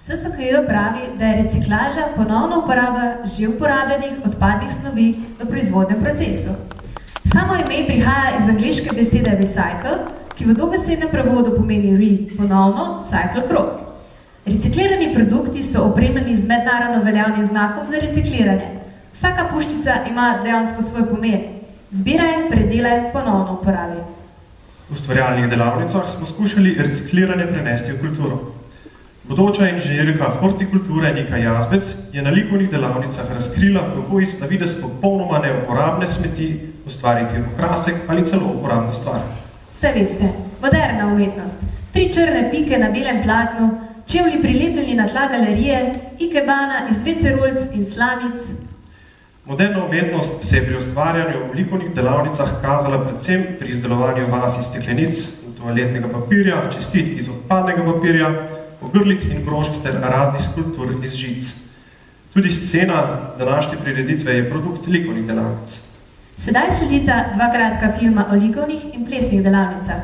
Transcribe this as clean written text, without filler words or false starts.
SSKJ pravi, da je reciklaža ponovna uporaba že uporabljenih odpadnih snovi v proizvodnem procesu. Samo ime prihaja iz angleške besede recycle, ki v dobesednem prevodu pomeni re, ponovno, cycle, krog. Reciklirani produkti so opremljeni z mednarodno veljavnim znakom za recikliranje. Vsaka puščica ima dejansko svoj pomen. Zbiraj, predelaj, ponovno uporabi. V ustvarjalnih delavnicah smo skušali recikliranje prenesti v kulturo. Bodoča inženirka hortikulture Nika Jazbec je na likovnih delavnicah razkrila, kako iz na videz popolnoma neuporabne smeti ustvariti okrasek ali celo uporabno stvar. Vse veste, moderna umetnost. 3 črne pike na belem platnu, čevlji prilepljeni na tla galerije, ikebana iz WC-rolc in slamic. Moderna umetnost se je pri ustvarjanju v likovnih delavnicah kazala predvsem pri izdelovanju vas iz steklenic in toaletnega papirja, čestitk iz odpadnega papirja, ogrlic in brošk ter raznih skulptur iz žic. Tudi scena današnje prireditve je produkt likovnih delavnic. Sedaj sledita 2 kratka filma o likovnih in plesnih delavnicah.